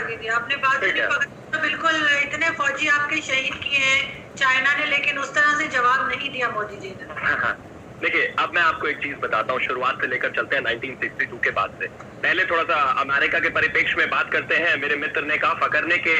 लगी थी, आपने बात नहीं पकड़ी तो बिल्कुल। इतने फौजी आपके शहीद किए हैं चाइना ने, लेकिन उस तरह से जवाब नहीं दिया मोदी जी ने। हाँ, देखिए अब मैं आपको एक चीज बताता हूँ, शुरुआत से लेकर चलते हैं 1962 के बाद से। पहले थोड़ा सा अमेरिका के परिप्रेक्ष्य में बात करते हैं। मेरे मित्र ने कहा फकरने के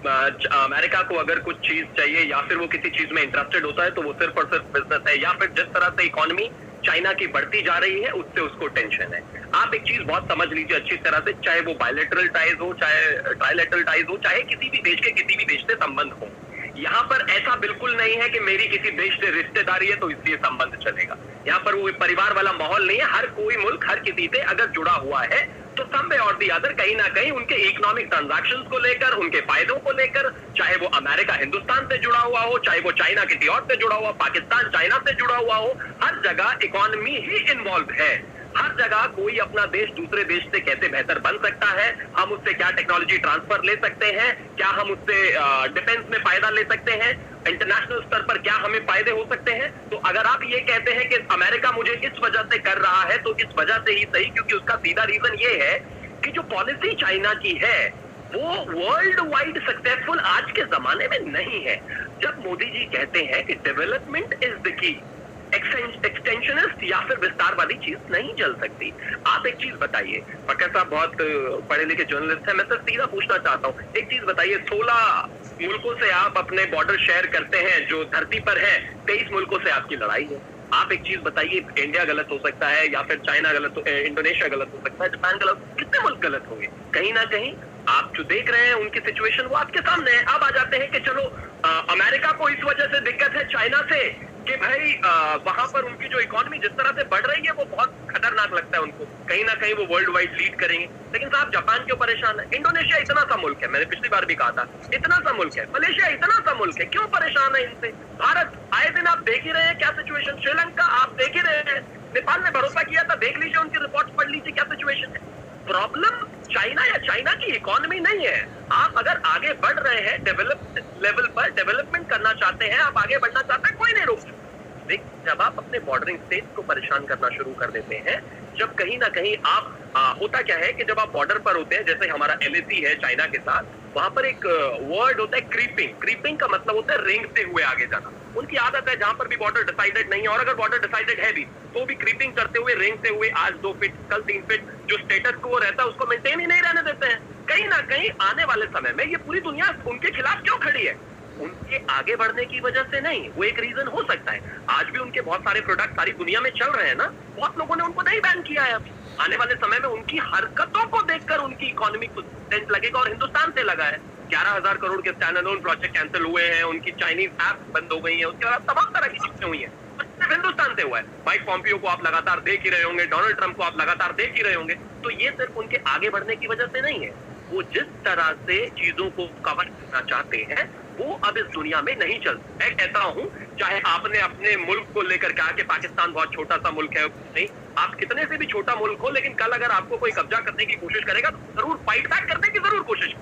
अमेरिका को अगर कुछ चीज चाहिए या फिर वो किसी चीज में इंटरेस्टेड होता है तो वो सिर्फ और सिर्फ बिजनेस है, या फिर जिस तरह से इकोनॉमी चाइना की बढ़ती जा रही है उससे उसको टेंशन है। आप एक चीज बहुत समझ लीजिए अच्छी तरह से, चाहे वो बायलैटरल टाइज हो, चाहे ट्राइलैटरल टाइज हो, चाहे किसी भी देश के किसी भी देश से संबंध हो, यहाँ पर ऐसा बिल्कुल नहीं है कि मेरी किसी देश से रिश्तेदारी है तो इसलिए संबंध चलेगा। यहाँ पर वो परिवार वाला माहौल नहीं है। हर कोई मुल्क हर किसी से अगर जुड़ा हुआ है तो सम वे और दी अदर कहीं ना कहीं उनके इकोनॉमिक ट्रांजैक्शंस को लेकर, उनके फायदों को लेकर, चाहे वो अमेरिका हिंदुस्तान से जुड़ा हुआ हो, चाहे वो चाइना किसी और से जुड़ा हुआ, पाकिस्तान चाइना से जुड़ा हुआ हो, हर जगह इकोनॉमी ही इन्वॉल्व है। हर जगह कोई अपना देश दूसरे देश से कैसे बेहतर बन सकता है, हम उससे क्या टेक्नोलॉजी ट्रांसफर ले सकते हैं, क्या हम उससे डिफेंस में फायदा ले सकते हैं, इंटरनेशनल स्तर पर क्या हमें फायदे हो सकते हैं। तो अगर आप ये कहते हैं कि अमेरिका मुझे इस वजह से कर रहा है तो इस वजह से ही सही, क्योंकि उसका सीधा रीजन ये है कि जो पॉलिसी चाइना की है वो वर्ल्ड वाइड सक्सेसफुल आज के जमाने में नहीं है। जब मोदी जी कहते हैं कि डेवलपमेंट इज द की, एक्सटेंशनिस्ट या फिर विस्तार वाली चीज नहीं चल सकती। आप एक चीज बताइए, फकर साहब बहुत पढ़े लिखे जर्नलिस्ट हैं, मैं तो सीधा पूछना चाहता हूँ, एक चीज बताइए, 16 मुल्कों से आप अपने बॉर्डर शेयर करते हैं जो धरती पर है, 23 मुल्कों से आपकी लड़ाई है। आप एक चीज बताइए, इंडिया गलत हो सकता है या फिर चाइना गलत, इंडोनेशिया गलत हो सकता है, जापान गलत, कितने मुल्क गलत होंगे? कहीं ना कहीं आप जो देख रहे हैं उनकी सिचुएशन वो आपके सामने है। अब आ जाते हैं कि चलो अमेरिका को इस वजह से दिक्कत है चाइना से कि भाई वहां पर उनकी जो इकोनॉमी जिस तरह से बढ़ रही है वो बहुत खतरनाक लगता है उनको, कहीं ना कहीं वो वर्ल्ड वाइड लीड करेंगे। लेकिन साहब जापान क्यों परेशान है? इंडोनेशिया इतना सा मुल्क है, मैंने पिछली बार भी कहा था, इतना सा मुल्क है। मलेशिया इतना सा मुल्क है, क्यों परेशान है इनसे? भारत आए दिन आप देख ही रहे हैं क्या सिचुएशन, श्रीलंका आप देख ही रहे हैं, नेपाल ने भरोसा किया था, देख लीजिए उनकी रिपोर्ट पढ़ लीजिए क्या सिचुएशन है। प्रॉब्लम चाइना या चाइना की इकोनॉमी नहीं है। आप अगर आगे बढ़ रहे हैं डेवलप लेवल पर, डेवलपमेंट करना चाहते हैं, आप आगे बढ़ना चाहते हैं, कोई नहीं रोक सकता। जब आप अपने बॉर्डरिंग स्टेट्स को परेशान करना शुरू कर देते हैं, जब कहीं ना कहीं आप होता क्या है कि जब आप बॉर्डर पर होते हैं, जैसे हमारा एलएसी है चाइना के साथ, वहां पर एक वर्ड होता है क्रीपिंग। क्रीपिंग का मतलब होता है रेंगते हुए आगे जाना। उनकी आदत है जहां पर भी बॉर्डर डिसाइडेड नहीं है, और अगर बॉर्डर डिसाइडेड है भी तो भी क्रीपिंग करते हुए, रेंगते हुए, आज 2 फीट कल 3 फीट जो स्टेटस को रहता है उसको मेंटेन ही नहीं रहने देते हैं। कहीं ना कहीं आने वाले समय में ये पूरी दुनिया उनके खिलाफ क्यों खड़ी है? उनके आगे बढ़ने की वजह से नहीं, वो एक रीजन हो सकता है। आज भी उनके बहुत सारे प्रोडक्ट सारी दुनिया में चल रहे हैं ना, बहुत लोगों ने उनको नहीं बैन किया है अभी। आने वाले समय में उनकी हरकतों को देखकर उनकी इकोनॉमी को टेंट लगेगा, और हिंदुस्तान से लगा है। 11,000 करोड़ के स्टैंड अलोन प्रोजेक्ट कैंसिल हुए हैं, उनकी चाइनीज ऐप बंद हो गई है, उसके बाद तमाम तरह की चीजें हुई हैं, सिर्फ हिंदुस्तान से हुआ है। माइक पॉम्पियो को आप लगातार देख ही रहे होंगे, डोनाल्ड ट्रंप को आप लगातार देख ही रहे होंगे। तो ये सिर्फ उनके आगे बढ़ने की वजह से नहीं है, वो जिस तरह से चीजों को कवर करना चाहते हैं वो अब इस दुनिया में नहीं चलता। मैं कहता हूं, चाहे आपने अपने मुल्क को लेकर कहा कि पाकिस्तान बहुत छोटा सा मुल्क है, नहीं, आप कितने से भी छोटा मुल्क हो, लेकिन कल अगर आपको कोई कब्जा करने की कोशिश करेगा तो जरूर फाइट बैक करने की जरूर कोशिश,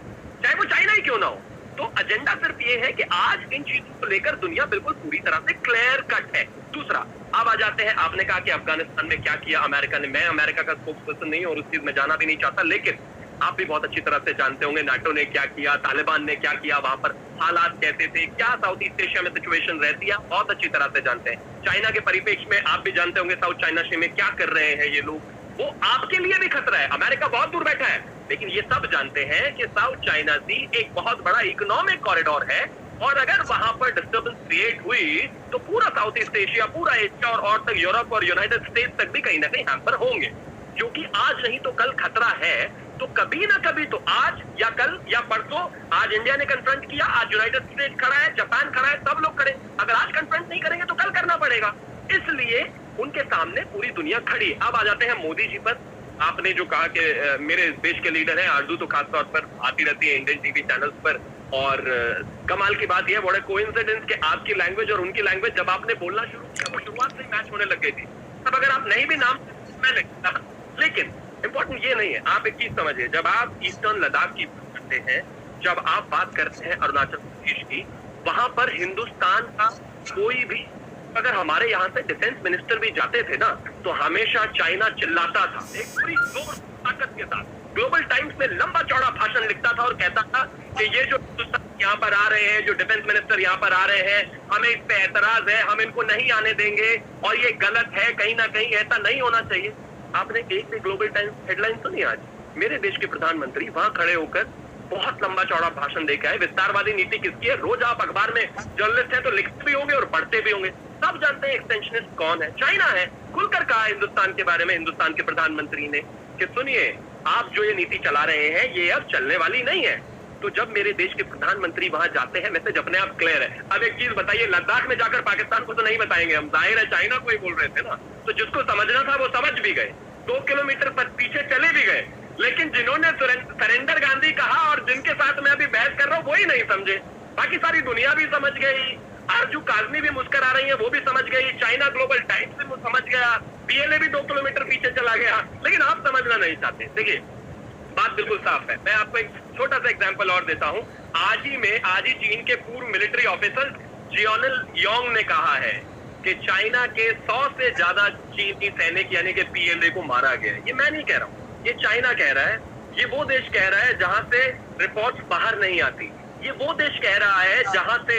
चाहे वो चाइना ही क्यों ना हो। तो एजेंडा सिर्फ ये है कि आज इन चीजों को लेकर दुनिया बिल्कुल पूरी तरह से क्लियर कट है। दूसरा, अब आ जाते हैं, आपने कहा कि अफगानिस्तान में क्या किया अमेरिका ने। मैं अमेरिका का स्पोक्सपर्सन नहीं और उस चीज में जाना भी नहीं चाहता, लेकिन आप भी बहुत अच्छी तरह से जानते होंगे नाटो ने क्या किया, तालिबान ने क्या किया, वहां पर हालात कैसे थे, क्या साउथ ईस्ट एशिया में सिचुएशन रहती है, बहुत अच्छी तरह से जानते हैं। चाइना के परिप्रेक्ष्य में आप भी जानते होंगे साउथ चाइना सी में क्या कर रहे हैं ये लोग, वो आपके लिए भी खतरा है। अमेरिका बहुत दूर बैठा है, लेकिन ये सब जानते हैं कि साउथ चाइना सी एक बहुत बड़ा इकोनॉमिक कॉरिडोर है, और अगर वहां पर डिस्टर्बेंस क्रिएट हुई तो पूरा साउथ ईस्ट एशिया, पूरा एशिया और तक यूरोप और यूनाइटेड स्टेट्स तक भी कहीं ना कहीं हैम्पर होंगे। क्योंकि आज नहीं तो कल खतरा है, तो कभी ना कभी तो आज या कल या परसों, आज इंडिया ने कन्फ्रंट किया, आज यूनाइटेड स्टेट्स खड़ा है, जापान खड़ा है, सब लोग खड़े। अगर आज कन्फ्रंट नहीं करेंगे तो कल करना पड़ेगा, इसलिए उनके सामने पूरी दुनिया खड़ी है। अब आ जाते हैं मोदी जी पर। आपने जो कहा कि मेरे देश के लीडर हैं, आरजू तो खासतौर पर आती रहती है इंडियन टीवी चैनल्स पर, और कमाल की बात यह बड़ा कोइंसिडेंस कि आपकी लैंग्वेज और उनकी लैंग्वेज जब आपने बोलना शुरू किया वो शुरुआत से मैच होने लग गई थी। तब अगर आप नहीं भी नाम मैं लिखता, लेकिन इम्पोर्टेंट ये नहीं है। आप एक चीज समझिए, जब आप ईस्टर्न लद्दाख की बात करते हैं, जब आप बात करते हैं अरुणाचल प्रदेश की, वहां पर हिंदुस्तान का कोई भी, अगर हमारे यहाँ से डिफेंस मिनिस्टर भी जाते थे ना, तो हमेशा चाइना चिल्लाता था एक पूरी जोर ताकत के साथ, ग्लोबल टाइम्स में लंबा चौड़ा भाषण लिखता था और कहता था कि ये जो यहाँ पर आ रहे हैं, जो डिफेंस मिनिस्टर यहाँ पर आ रहे हैं, हमें इस पे एतराज है, हम इनको नहीं आने देंगे और ये गलत है, कहीं ना कहीं ऐसा नहीं होना चाहिए। आपने एक भी ग्लोबल टाइम्स हेडलाइन सुनी आज? मेरे देश के प्रधानमंत्री वहां खड़े होकर बहुत लंबा चौड़ा भाषण देके आए। विस्तारवादी नीति किसकी है? रोज आप अखबार में जर्नलिस्ट हैं तो लिखते भी होंगे और पढ़ते भी होंगे, सब जानते हैं एक्सटेंशनिस्ट कौन है। चाइना है। खुलकर कहा हिंदुस्तान के बारे में हिंदुस्तान के प्रधानमंत्री ने कि सुनिए, आप जो ये नीति चला रहे हैं ये अब चलने वाली नहीं है। तो जब मेरे देश के प्रधानमंत्री वहां जाते हैं, मैसेज अपने आप क्लियर है। अब एक चीज बताइए, लद्दाख में जाकर पाकिस्तान को तो नहीं बताएंगे हम, जाहिर है चाइना को ही बोल रहे थे ना, तो जिसको समझना था वो समझ भी गए, 2 किलोमीटर पर पीछे चले भी गए। लेकिन जिन्होंने सरेंडर गांधी कहा और जिनके साथ मैं अभी बहस कर रहा हूं, वो ही नहीं समझे। बाकी सारी दुनिया भी समझ गई, आरजू काजमी भी मुस्कुरा रही है, वो भी समझ गई, चाइना ग्लोबल टाइम्स भी समझ गया, पीएलए भी 2 किलोमीटर पीछे चला गया, लेकिन आप समझना नहीं चाहते। देखिए, बात बिल्कुल साफ है। मैं आपको एक छोटा सा एग्जांपल और देता हूं। आज ही चीन के पूर्व मिलिट्री ऑफिसर जियोनल योंग ने कहा है कि चाइना के 100 से ज्यादा चीनी सैनिक यानी कि पीएलए को मारा गया है। ये मैं नहीं कह रहा हूं, ये चाइना कह रहा है। ये वो देश कह रहा है जहां से रिपोर्ट्स बाहर नहीं आती। ये वो देश कह रहा है जहां से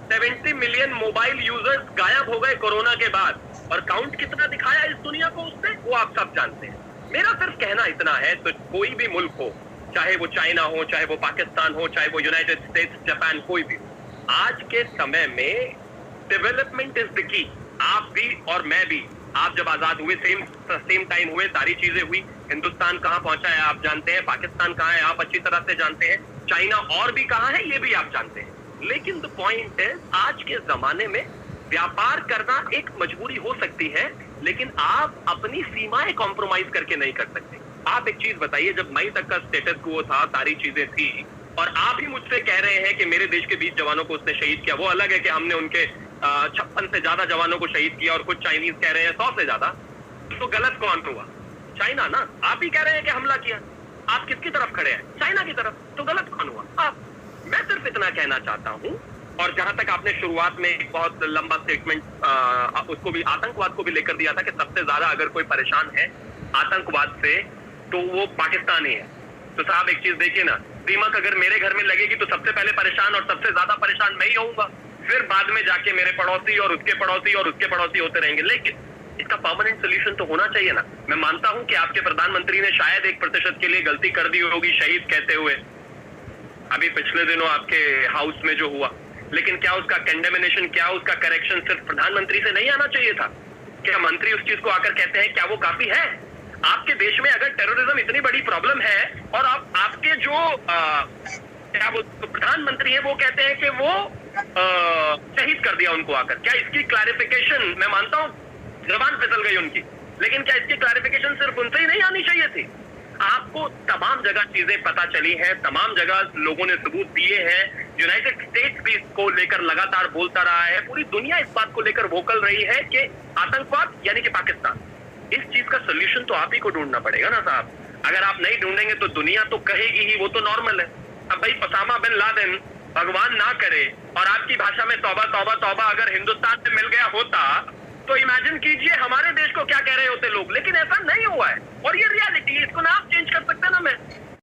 70 मिलियन मोबाइल यूजर्स गायब हो गए कोरोना के बाद, और काउंट कितना दिखाया इस दुनिया को उसने, वो आप सब जानते हैं। मेरा सिर्फ कहना इतना है, तो कोई भी मुल्क हो, चाहे वो चाइना हो, चाहे वो पाकिस्तान हो, चाहे वो यूनाइटेड स्टेट्स, जापान, कोई भी, आज के समय में डेवलपमेंट इज द की। आप भी और मैं भी, आप जब आजाद हुए सेम टाइम हुए, सारी चीजें हुई। हिंदुस्तान कहां पहुंचा है आप जानते हैं, पाकिस्तान कहां है आप अच्छी तरह से जानते हैं, चाइना और भी कहां है ये भी आप जानते हैं। लेकिन द पॉइंट है, आज के जमाने में व्यापार करना एक मजबूरी हो सकती है, लेकिन आप अपनी सीमाएं कॉम्प्रोमाइज करके नहीं कर सकते। आप एक चीज बताइए, जब मई तक का स्टेटस क्वो था, सारी चीजें थी, और आप ही मुझसे कह रहे हैं कि मेरे देश के 20 जवानों को उसने शहीद किया। वो अलग है कि हमने उनके 56 से ज्यादा जवानों को शहीद किया और कुछ चाइनीज कह रहे हैं 100 से ज्यादा। तो गलत कौन हुआ? चाइना ना। आप ही कह रहे हैं कि हमला किया, आप किसकी तरफ खड़े हैं? चाइना की तरफ। तो गलत कौन हुआ? आप। मैं सिर्फ इतना कहना चाहता हूं। और जहां तक आपने शुरुआत में एक बहुत लंबा स्टेटमेंट उसको भी, आतंकवाद को भी लेकर दिया था कि सबसे ज्यादा अगर कोई परेशान है आतंकवाद से तो वो पाकिस्तान ही है। तो साहब एक चीज देखिए ना, दीमक अगर मेरे घर में लगेगी तो सबसे पहले परेशान और सबसे ज्यादा परेशान मैं ही होऊंगा, फिर बाद में जाके मेरे पड़ोसी और उसके पड़ोसी और उसके पड़ोसी होते रहेंगे। लेकिन इसका परमानेंट सोल्यूशन तो होना चाहिए ना। मैं मानता हूं कि आपके प्रधानमंत्री ने शायद 1% के लिए गलती कर दी होगी शहीद कहते हुए, अभी पिछले दिनों आपके हाउस में जो हुआ, लेकिन क्या उसका कंडेमिनेशन, क्या उसका करेक्शन सिर्फ प्रधानमंत्री से नहीं आना चाहिए था? क्या मंत्री उस चीज को आकर कहते हैं, क्या वो काफी है? आपके देश में अगर टेररिज्म इतनी बड़ी प्रॉब्लम है और आपके जो क्या वो प्रधानमंत्री है वो कहते हैं कि वो शहीद कर दिया उनको आकर, क्या इसकी क्लैरिफिकेशन, मैं मानता हूं जबान फिसल गई उनकी, लेकिन क्या इसकी क्लैरिफिकेशन सिर्फ उनसे ही नहीं आनी चाहिए थी? आपको तमाम जगह चीजें पता चली हैं, तमाम जगह लोगों ने सबूत दिए हैं। यूनाइटेड स्टेट्स भी इसको लेकर लगातार बोलता रहा है, पूरी दुनिया इस बात को लेकर वोकल रही है कि आतंकवाद यानी कि पाकिस्तान, इस चीज का सोल्यूशन तो आप ही को ढूंढना पड़ेगा ना साहब। अगर आप नहीं ढूंढेंगे तो दुनिया तो कहेगी ही, वो तो नॉर्मल है। अब भाई ओसामा बिन लादेन, भगवान ना करे और आपकी भाषा में तौबा तौबा तौबा अगर हिंदुस्तान में मिल गया होता तो इमेजिन कीजिए हमारे देश को क्या कह रहे होते लोग। लेकिन ऐसा नहीं हुआ है और ये रियलिटी है, इसको ना आप चेंज कर सकते ना मैं।